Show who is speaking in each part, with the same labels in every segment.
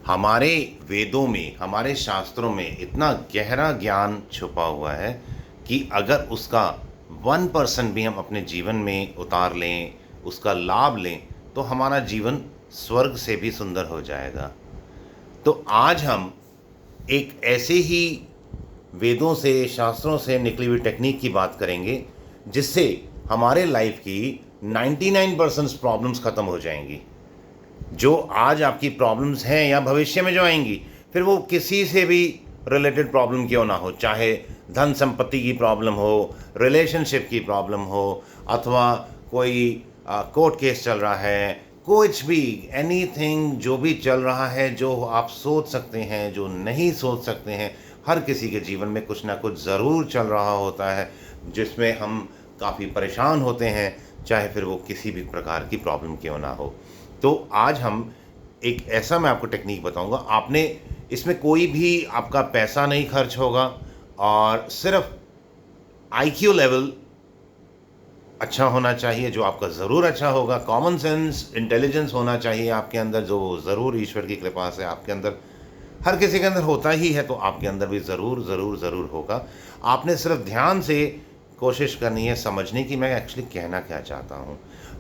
Speaker 1: हमारे वेदों में, हमारे शास्त्रों में इतना गहरा ज्ञान छुपा हुआ है कि अगर उसका 1% भी हम अपने जीवन में उतार लें, उसका लाभ लें, तो हमारा जीवन स्वर्ग से भी सुंदर हो जाएगा। तो आज हम एक ऐसे ही वेदों से, शास्त्रों से निकली हुई टेक्निक की बात करेंगे, जिससे हमारे लाइफ की 99% प्रॉब्लम्स खत्म हो जाएंगी। जो आज आपकी प्रॉब्लम्स हैं या भविष्य में जो आएंगी, फिर वो किसी से भी रिलेटेड प्रॉब्लम क्यों ना हो, चाहे धन संपत्ति की प्रॉब्लम हो, रिलेशनशिप की प्रॉब्लम हो, अथवा कोई कोर्ट केस चल रहा है, कुछ भी, एनीथिंग जो भी चल रहा है, जो आप सोच सकते हैं, जो नहीं सोच सकते हैं, हर किसी के जीवन में कुछ ना कुछ ज़रूर चल रहा होता है जिसमें हम काफ़ी परेशान होते हैं, चाहे फिर वो किसी भी प्रकार की प्रॉब्लम क्यों ना हो। तो आज हम एक ऐसा, मैं आपको टेक्निक बताऊंगा, आपने इसमें कोई भी आपका पैसा नहीं खर्च होगा, और सिर्फ आईक्यू लेवल अच्छा होना चाहिए, जो आपका ज़रूर अच्छा होगा। कॉमन सेंस, इंटेलिजेंस होना चाहिए आपके अंदर, जो ज़रूर ईश्वर की कृपा से आपके अंदर, हर किसी के अंदर होता ही है, तो आपके अंदर भी ज़रूर ज़रूर ज़रूर होगा। आपने सिर्फ ध्यान से कोशिश करनी है समझने की मैं एक्चुअली कहना क्या चाहता हूँ।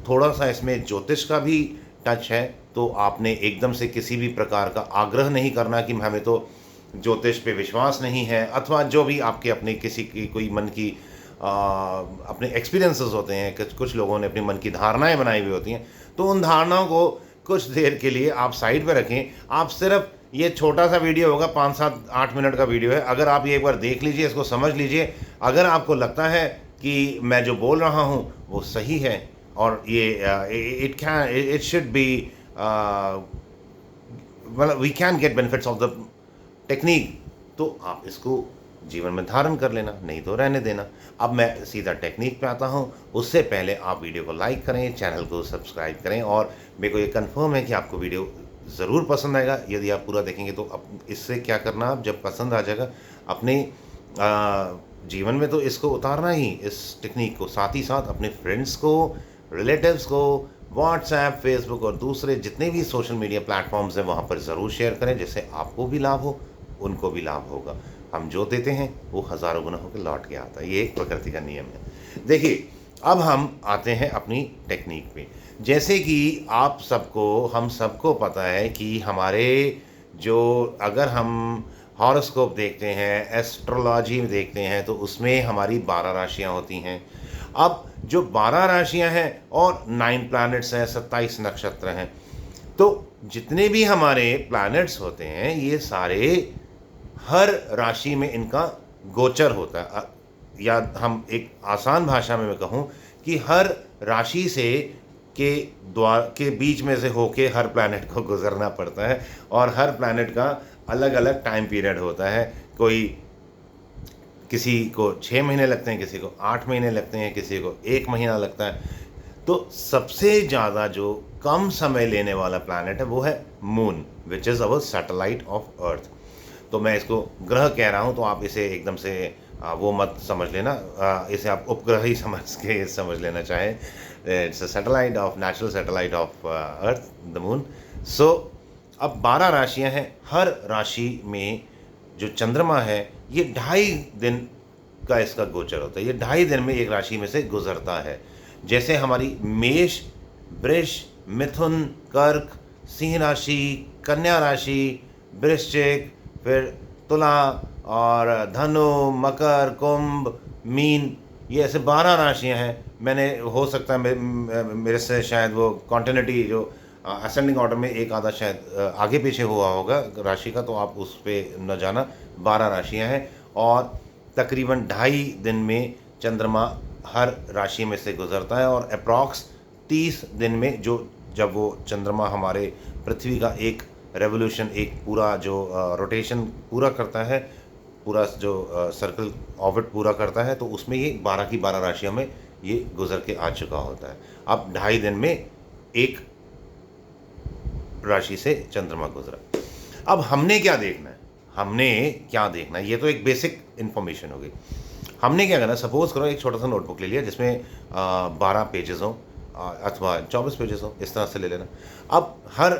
Speaker 1: थोड़ा सा इसमें ज्योतिष का भी टच है, तो आपने एकदम से किसी भी प्रकार का आग्रह नहीं करना कि हमें तो ज्योतिष पे विश्वास नहीं है, अथवा जो भी आपके अपने किसी की कोई मन की अपने एक्सपीरियंसेस होते हैं, कुछ लोगों ने अपने मन की धारणाएं बनाई हुई होती हैं, तो उन धारणाओं को कुछ देर के लिए आप साइड पे रखें। आप सिर्फ, ये छोटा सा वीडियो होगा, 5, 7, 8 मिनट का वीडियो है, अगर आप ये एक बार देख लीजिए, इसको समझ लीजिए, अगर आपको लगता है कि मैं जो बोल रहा हूँ वो सही है, और ये इट शुड बी, मतलब we can get benefits of the technique, तो आप इसको जीवन में धारण कर लेना, नहीं तो रहने देना। अब मैं सीधा टेक्निक पे आता हूँ। उससे पहले आप वीडियो को लाइक करें, चैनल को सब्सक्राइब करें, और मेरे को ये कंफर्म है कि आपको वीडियो ज़रूर पसंद आएगा यदि आप पूरा देखेंगे। तो अब इससे क्या करना, आप जब पसंद आ जाएगा अपने जीवन में, तो इसको उतारना ही, इस टेक्निक को, साथ ही साथ अपने फ्रेंड्स को, रिलेटिव्स को, व्हाट्सएप, फेसबुक और दूसरे जितने भी सोशल मीडिया प्लेटफॉर्म्स हैं वहाँ पर ज़रूर शेयर करें, जिससे आपको भी लाभ हो, उनको भी लाभ होगा। हम जो देते हैं वो हज़ारों गुना होकर लौट के आता है, ये एक प्रकृति का नियम है। देखिए, अब हम आते हैं अपनी टेक्निक पे। जैसे कि आप सबको, हम सबको पता है कि हमारे जो, अगर हम हॉरोस्कोप देखते हैं, एस्ट्रोलॉजी में देखते हैं, तो उसमें हमारी 12 राशियां होती हैं। अब जो 12 राशियां हैं और 9 प्लैनेट्स हैं, 27 नक्षत्र हैं, तो जितने भी हमारे प्लैनेट्स होते हैं, ये सारे हर राशि में इनका गोचर होता है। या हम एक आसान भाषा में मैं कहूँ कि हर राशि से के द्वार के बीच में से होके हर प्लैनेट को गुजरना पड़ता है, और हर प्लैनेट का अलग अलग टाइम पीरियड होता है। कोई, किसी को 6 महीने लगते हैं, किसी को 8 महीने लगते हैं, किसी को 1 महीना लगता है। तो सबसे ज़्यादा जो कम समय लेने वाला प्लैनेट है वो है moon, which is our satellite of अर्थ। तो मैं इसको ग्रह कह रहा हूँ, तो आप इसे एकदम से वो मत समझ लेना, इसे आप उपग्रह ही समझ लेना चाहे। It's a satellite of, natural satellite of earth, the moon. So अब 12 राशियाँ हैं, हर राशि में जो चंद्रमा है ये 2.5 दिन का इसका गोचर होता है, ये 2.5 दिन में एक राशि में से गुजरता है। जैसे हमारी मेष, वृष, मिथुन, कर्क, सिंह राशि, कन्या राशि, वृश्चिक, फिर तुला, और धनु, मकर, कुंभ, मीन, ये ऐसे 12 राशियां हैं। मैंने, हो सकता है मेरे से शायद वो कॉन्टिन्यूटी, जो असेंडिंग ऑर्डर में एक आधा शायद आगे पीछे हुआ होगा राशि का, तो आप उस पर न जाना। 12 राशियां हैं, और तकरीबन 2.5 दिन में चंद्रमा हर राशि में से गुजरता है, और अप्रॉक्स 30 दिन में, जो जब वो चंद्रमा हमारे पृथ्वी का एक रेवोल्यूशन, एक पूरा जो रोटेशन पूरा करता है, पूरा जो सर्कल ऑर्बिट पूरा करता है, तो उसमें ये 12 की 12 राशियों में ये गुजर के आ चुका होता है। अब 2.5 दिन में एक राशि से चंद्रमा गुजरा। अब हमने क्या देखना है, ये तो एक बेसिक इन्फॉर्मेशन हो गई। हमने क्या करना है, सपोज करो एक छोटा सा नोटबुक ले लिया जिसमें 12 पेजेस हों, अथवा 24 पेजेस हों, इस तरह से ले लेना। अब हर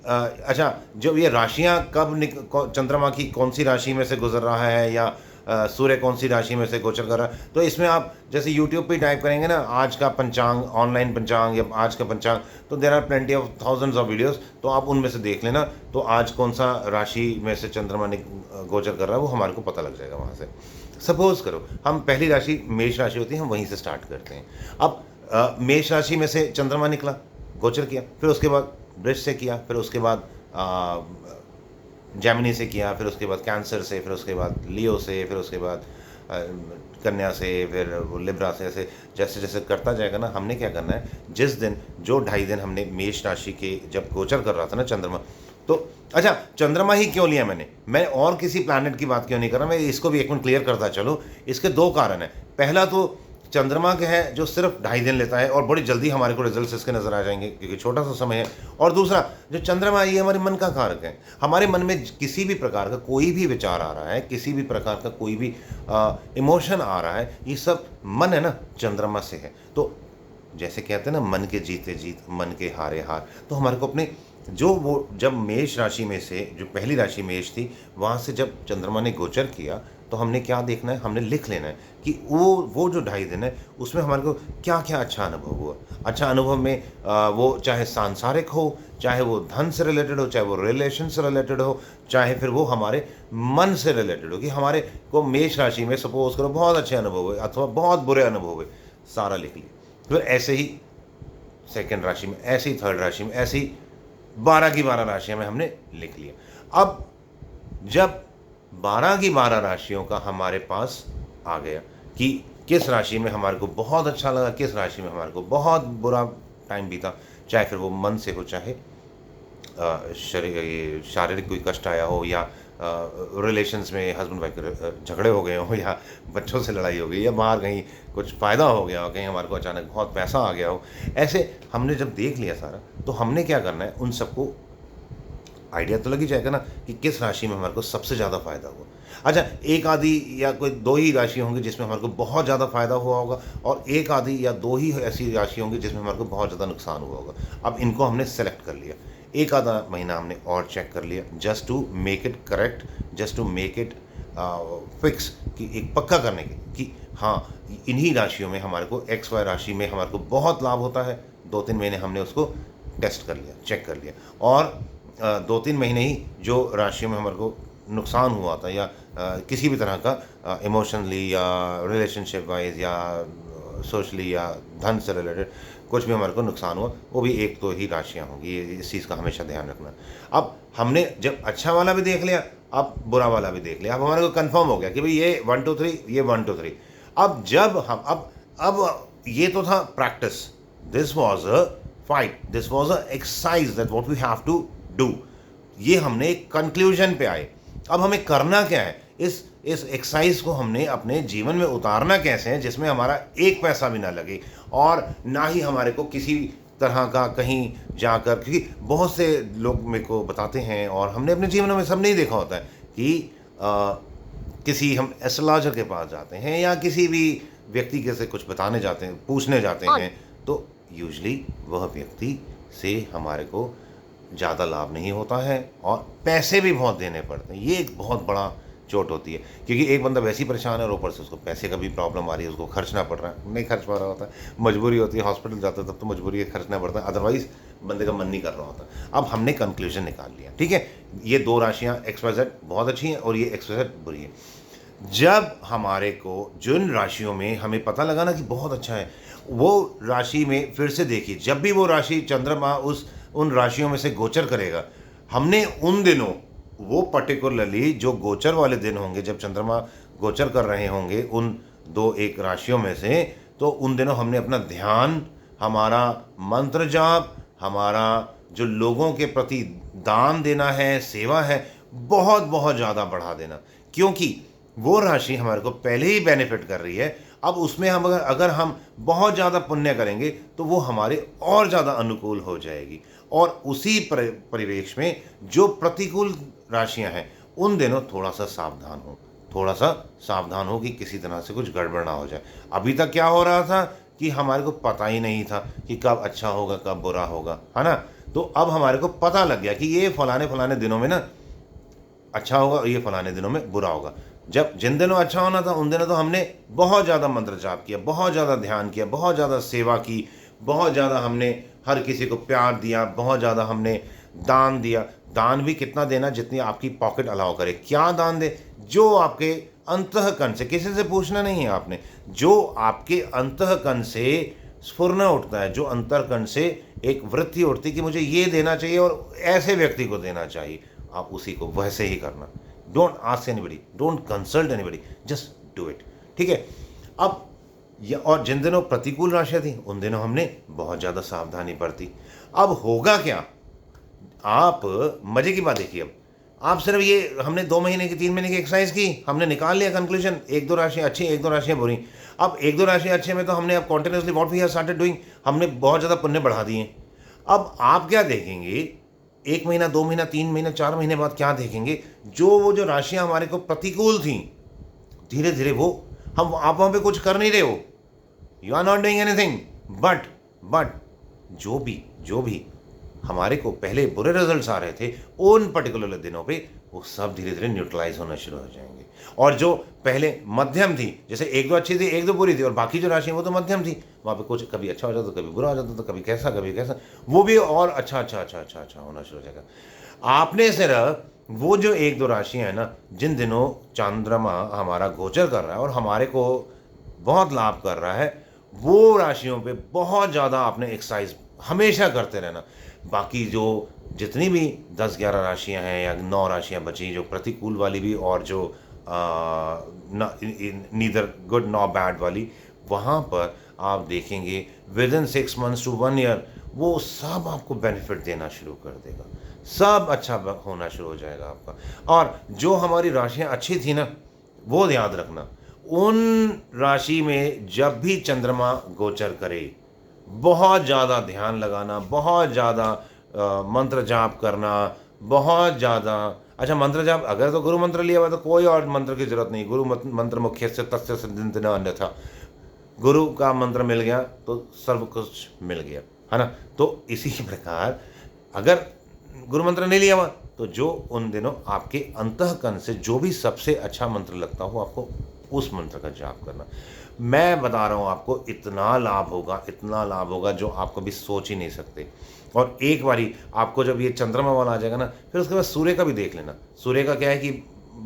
Speaker 1: अच्छा, जब ये राशियाँ कब चंद्रमा की कौन सी राशि में से गुजर रहा है, या सूर्य कौन सी राशि में से गोचर कर रहा है, तो इसमें आप जैसे यूट्यूब पे टाइप करेंगे ना, आज का पंचांग, ऑनलाइन पंचांग या आज का पंचांग, तो there are plenty of thousands of videos, तो आप उनमें से देख लेना, तो आज कौन सा राशि में से चंद्रमा ने गोचर कर रहा है वो हमारे को पता लग जाएगा वहाँ से। सपोज करो हम पहली राशि मेष राशि होती है, हम वहीं से स्टार्ट करते हैं। अब मेष राशि में से चंद्रमा निकला, गोचर किया, फिर उसके बाद वृष से किया, फिर उसके बाद जेमिनी से किया, फिर उसके बाद कैंसर से, फिर उसके बाद लियो से, फिर उसके बाद कन्या से, फिर वो लिब्रा से, ऐसे जैसे जैसे करता जाएगा ना। हमने क्या करना है, जिस दिन जो 2.5 दिन हमने मेष राशि के जब गोचर कर रहा था ना चंद्रमा, तो अच्छा चंद्रमा ही क्यों लिया मैंने, मैं और किसी प्लैनेट की बात क्यों नहीं कर रहा, मैं इसको भी एक मिनट क्लियर करता चलो। इसके 2 कारण हैं। पहला तो चंद्रमा के है जो सिर्फ 2.5 दिन लेता है और बड़ी जल्दी हमारे को रिजल्ट्स इसके नज़र आ जाएंगे क्योंकि छोटा सा समय है। और दूसरा जो चंद्रमा है ये हमारे मन का कारक है। हमारे मन में किसी भी प्रकार का कोई भी विचार आ रहा है, किसी भी प्रकार का कोई भी इमोशन आ रहा है, ये सब मन है ना, चंद्रमा से है। तो जैसे कहते हैं ना, मन के जीते जीत मन के हारे हार, तो हमारे को अपने जो वो जब मेष राशि में से जो पहली राशि मेष थी वहाँ से जब चंद्रमा ने गोचर किया, तो हमने क्या देखना है, हमने लिख लेना है कि वो जो 2.5 दिन है उसमें हमारे को क्या क्या अच्छा अनुभव हुआ। अच्छा अनुभव में वो चाहे सांसारिक हो, चाहे वो धन से रिलेटेड हो, चाहे वो रिलेशन से रिलेटेड हो, चाहे फिर वो हमारे मन से रिलेटेड हो, कि हमारे को मेष राशि में सपोज करो बहुत अच्छे अनुभव हुए अथवा बहुत बुरे अनुभव हुए, सारा लिख लिया। फिर ऐसे ही सेकेंड राशि में, ऐसे ही थर्ड राशि में, ऐसे ही 12 की 12 राशियां में हमने लिख लिया। अब जब 12 की 12 राशियों का हमारे पास आ गया कि किस राशि में हमारे को बहुत अच्छा लगा, किस राशि में हमारे को बहुत बुरा टाइम बीता, चाहे फिर वो मन से हो, चाहे शारीरिक कोई कष्ट आया हो, या रिलेशंस में हस्बैंड वाइफ के झगड़े हो गए हो, या बच्चों से लड़ाई हो गई, या बाहर कहीं कुछ फ़ायदा हो गया हो, कहीं हमारे को अचानक बहुत पैसा आ गया हो, ऐसे हमने जब देख लिया सारा, तो हमने क्या करना है, उन सबको आइडिया तो लग ही जाएगा ना कि किस राशि में हमारे को सबसे ज़्यादा फ़ायदा हुआ। अच्छा, एक आधी या कोई 2 ही राशि होंगी जिसमें हमारे को बहुत ज़्यादा फ़ायदा हुआ होगा, और एक आधी या 2 ही ऐसी राशि होंगी जिसमें हमारे को बहुत ज़्यादा नुकसान हुआ होगा। अब इनको हमने सेलेक्ट कर लिया, एक आधा महीना हमने और चेक कर लिया, just to make it correct, just to make it fix, कि एक पक्का करने के कि हाँ इन्हीं राशियों में हमारे को एक्स वाई राशि में हमारे को बहुत लाभ होता है। 2-3 महीने हमने उसको टेस्ट कर लिया, चेक कर लिया, और 2-3 महीने ही जो राशियों में हमारे को नुकसान हुआ था, या किसी भी तरह का इमोशनली या रिलेशनशिप वाइज या सोशली या धन से रिलेटेड कुछ भी हमारे को नुकसान हुआ, वो भी 1-2 ही राशियाँ होंगी। ये इस चीज़ का हमेशा ध्यान रखना। अब हमने जब अच्छा वाला भी देख लिया, अब बुरा वाला भी देख लिया, अब हमारे को कंफर्म हो गया कि भाई ये 1 2 3, ये 1 2 3। अब जब हम अब ये तो था practice, this was a fight, this was a exercise that what we have to do. ये हमने एक कंक्लूजन पे आए। अब हमें करना क्या है, इस एक्सरसाइज को हमने अपने जीवन में उतारना कैसे है जिसमें हमारा एक पैसा भी ना लगे, और ना ही हमारे को किसी तरह का कहीं जाकर, क्योंकि बहुत से लोग मेरे को बताते हैं और हमने अपने जीवन में सब नहीं देखा होता है कि किसी हम एस्ट्रोलॉजर के पास जाते हैं या किसी भी व्यक्ति के से कुछ बताने जाते हैं, पूछने जाते हैं, तो यूजुअली वह व्यक्ति से हमारे को ज़्यादा लाभ नहीं होता है और पैसे भी बहुत देने पड़ते हैं। ये एक बहुत बड़ा चोट होती है, क्योंकि एक बंदा वैसे ही परेशान है और ऊपर से उसको पैसे का भी प्रॉब्लम आ रही है, उसको खर्चना पड़ रहा है, नहीं खर्च पा रहा होता है, मजबूरी होती है, हॉस्पिटल जाता है तब तो मजबूरी है, खर्चना पड़ता है, अदरवाइज बंदे का मन नहीं कर रहा होता। अब हमने कंक्लूजन निकाल लिया, ठीक है, ये 2 राशियाँ XYZ बहुत अच्छी हैं और ये XYZ बुरी है। जब हमारे को जिन राशियों में हमें पता लगा ना कि बहुत अच्छा है, वो राशि में फिर से देखिए, जब भी वो राशि चंद्रमा उन राशियों में से गोचर करेगा, हमने उन दिनों वो पर्टिकुलरली जो गोचर वाले दिन होंगे, जब चंद्रमा गोचर कर रहे होंगे उन 2-1 राशियों में से, तो उन दिनों हमने अपना ध्यान, हमारा मंत्र जाप, हमारा जो लोगों के प्रति दान देना है, सेवा है, बहुत बहुत ज़्यादा बढ़ा देना, क्योंकि वो राशि हमारे को पहले ही बेनिफिट कर रही है। अब उसमें हम अगर हम बहुत ज़्यादा पुण्य करेंगे तो वो हमारे और ज़्यादा अनुकूल हो जाएगी, और उसी परिवेश में जो प्रतिकूल राशियां हैं उन दिनों थोड़ा सा सावधान हो कि किसी तरह से कुछ गड़बड़ ना हो जाए। अभी तक क्या हो रहा था कि हमारे को पता ही नहीं था कि कब अच्छा होगा कब बुरा होगा, है ना। तो अब हमारे को पता लग गया कि ये फलाने फलाने दिनों में ना अच्छा होगा और ये फलाने दिनों में बुरा होगा। जब जिन दिनों अच्छा होना था उन दिनों तो हमने बहुत ज़्यादा मंत्र जाप किया, बहुत ज़्यादा ध्यान किया, बहुत ज़्यादा सेवा की, बहुत ज़्यादा हमने हर किसी को प्यार दिया, बहुत ज़्यादा हमने दान दिया। दान भी कितना देना जितनी आपकी पॉकेट अलाउ करे। क्या दान दे? जो आपके अंतःकरण से, किसी से पूछना नहीं है आपने, जो आपके अंतःकरण से स्फुरना उठता है, जो अंतःकरण से एक वृत्ति उठती कि मुझे ये देना चाहिए और ऐसे व्यक्ति को देना चाहिए, आप उसी को वैसे ही करना। Don't ask anybody, don't consult anybody, just do it. ठीक है। अब और जिन दिनों प्रतिकूल राशियां थी उन दिनों हमने बहुत ज़्यादा सावधानी बरती। अब होगा क्या, आप मजे की बात देखिए। अब आप सिर्फ ये हमने 2 महीने की 3 महीने की एक्सरसाइज की, हमने निकाल लिया कंक्लूजन, 1-2 राशियां अच्छी, 1-2 राशियां बुरी। अब 1-2 राशियां अच्छे में तो हमने अब continuously what we have started doing, हमने बहुत ज़्यादा पुण्य बढ़ा दिए। अब आप क्या देखेंगे, 1 महीना, 2 महीना, 3 महीना, 4 महीने बाद क्या देखेंगे, वो जो राशियां हमारे को प्रतिकूल थी, धीरे धीरे वो आप वहाँ पे कुछ कर नहीं रहे हो, you are not doing anything, but जो भी हमारे को पहले बुरे रिजल्ट्स आ रहे थे उन पर्टिकुलर दिनों पे वो सब धीरे धीरे न्यूट्रलाइज होना शुरू हो जाएंगे। और जो पहले मध्यम थी, जैसे 1-2 अच्छी थी, 1-2 बुरी थी और बाकी जो राशि वो तो मध्यम थी, वहाँ पे कुछ कभी अच्छा हो जाता, कभी बुरा हो जाता, तो कभी कैसा, वो भी और अच्छा होना शुरू हो जाएगा। आपने सिर्फ वो जो 1-2 राशियाँ हैं ना, जिन दिनों चंद्रमा हमारा गोचर कर रहा है और हमारे को बहुत लाभ कर रहा है, वो राशियों पे बहुत ज़्यादा आपने एक्सरसाइज हमेशा करते रहना। बाकी जो जितनी भी 10-11 राशियां हैं या 9 राशियां बची, जो प्रतिकूल वाली भी और जो नीदर गुड नॉ बैड वाली, वहाँ पर आप देखेंगे within 6 months to 1 year वो सब आपको बेनिफिट देना शुरू कर देगा, सब अच्छा होना शुरू हो जाएगा आपका। और जो हमारी राशियां अच्छी थी ना, वो याद रखना, उन राशि में जब भी चंद्रमा गोचर करे, बहुत ज़्यादा ध्यान लगाना, बहुत ज़्यादा मंत्र जाप करना, बहुत ज़्यादा अच्छा मंत्र जाप। अगर तो गुरु मंत्र लिया हुआ तो कोई और मंत्र की जरूरत नहीं, गुरु मंत्र मुख्य से तस्य सिद्धिं न अन्यथा, गुरु का मंत्र मिल गया तो सर्व कुछ मिल गया, है ना। तो इसी प्रकार अगर गुरु मंत्र नहीं लिया हुआ तो जो उन दिनों आपके अंतःकरण से जो भी सबसे अच्छा मंत्र लगता हो, आपको उस मंत्र का जाप करना। मैं बता रहा हूँ आपको, इतना लाभ होगा जो आप कभी सोच ही नहीं सकते। और एक बारी आपको जब ये चंद्रमा वाला आ जाएगा ना, फिर उसके बाद सूर्य का भी देख लेना। सूर्य का क्या है कि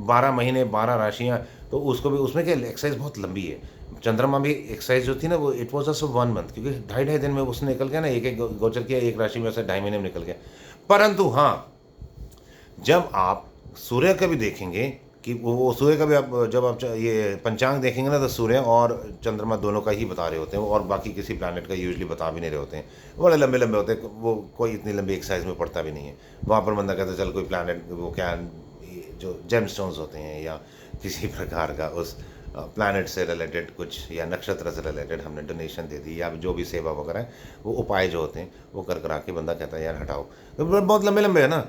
Speaker 1: 12 महीने 12 राशियाँ, तो उसको भी, उसमें क्या एक्सरसाइज बहुत लंबी है। चंद्रमा भी एक्सरसाइज जो थी ना, वो इट वॉज जस्ट 1 मंथ, क्योंकि 2.5 दिन में उसने निकल गया ना, एक गोचर किया, एक राशि में से 2.5 महीने में निकल गया। परंतु हाँ, जब आप सूर्य का भी देखेंगे कि वो सूर्य का भी आप जब आप ये पंचांग देखेंगे ना, तो सूर्य और चंद्रमा दोनों का ही बता रहे होते हैं, और बाकी किसी प्लैनेट का यूजुअली बता भी नहीं रहे होते हैं। बड़े लंबे लंबे होते हैं, वो कोई इतनी लंबी एक्सरसाइज में पड़ता भी नहीं है। वहाँ पर बंदा कहता है चल कोई प्लैनेट, वो क्या जो जेमस्टोन्स होते हैं या किसी प्रकार का उस प्लैनेट से रिलेटेड कुछ या नक्षत्र से रिलेटेड हमने डोनेशन दे दी, या जो भी सेवा वगैरह है, वो उपाय जो होते हैं वो कर करा के बंदा कहता है यार हटाओ, तो बहुत लंबे लंबे है ना।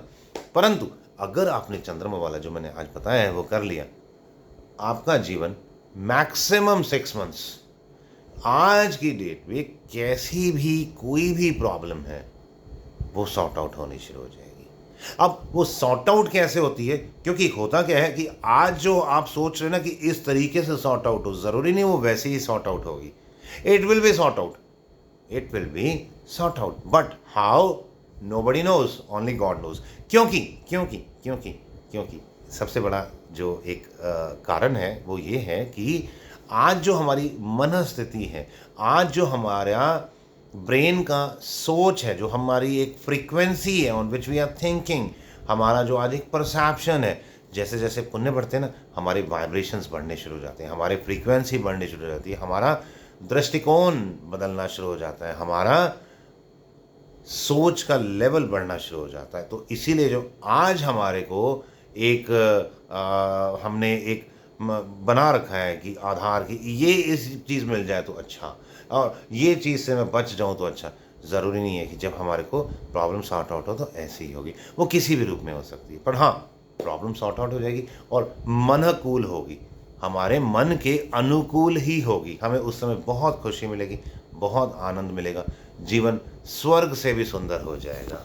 Speaker 1: परंतु अगर आपने चंद्रमा वाला जो मैंने आज बताया है वो कर लिया, आपका जीवन मैक्सिमम 6 मंथ्स, आज की डेट में कैसी भी कोई भी प्रॉब्लम है वो सॉर्ट आउट होनी शुरू हो जाएगी। अब वो सॉर्ट आउट कैसे होती है, क्योंकि होता क्या है कि आज जो आप सोच रहे हैं ना कि इस तरीके से सॉर्ट आउट हो, जरूरी नहीं वो वैसे ही सॉर्ट आउट होगी। It will be sort out, it will be sort out, but how nobody knows, only God knows. क्योंकि क्योंकि क्योंकि क्योंकि सबसे बड़ा जो एक कारण है वो ये है कि आज जो हमारी मनस्थिति है, आज जो हमारा ब्रेन का सोच है, जो हमारी एक फ्रीक्वेंसी है on which we are thinking, हमारा जो आज एक परसेप्शन है, जैसे जैसे पुण्य बढ़ते हैं ना, हमारे वाइब्रेशंस बढ़ने शुरू हो जाते हैं, हमारे फ्रीक्वेंसी बढ़ने शुरू हो जाती है, हमारा दृष्टिकोण बदलना शुरू हो जाता है, हमारा सोच का लेवल बढ़ना शुरू हो जाता है। तो इसीलिए जो आज हमारे को एक हमने एक बना रखा है कि आधार की ये इस चीज़ मिल जाए तो अच्छा, और ये चीज़ से मैं बच जाऊं तो अच्छा। ज़रूरी नहीं है कि जब हमारे को प्रॉब्लम सॉर्ट आउट हो तो ऐसे ही होगी, वो किसी भी रूप में हो सकती है, पर हाँ प्रॉब्लम सॉर्ट आउट हो जाएगी और मनकूल होगी, हमारे मन के अनुकूल ही होगी। हमें उस समय बहुत खुशी मिलेगी, बहुत आनंद मिलेगा, जीवन स्वर्ग से भी सुंदर हो जाएगा।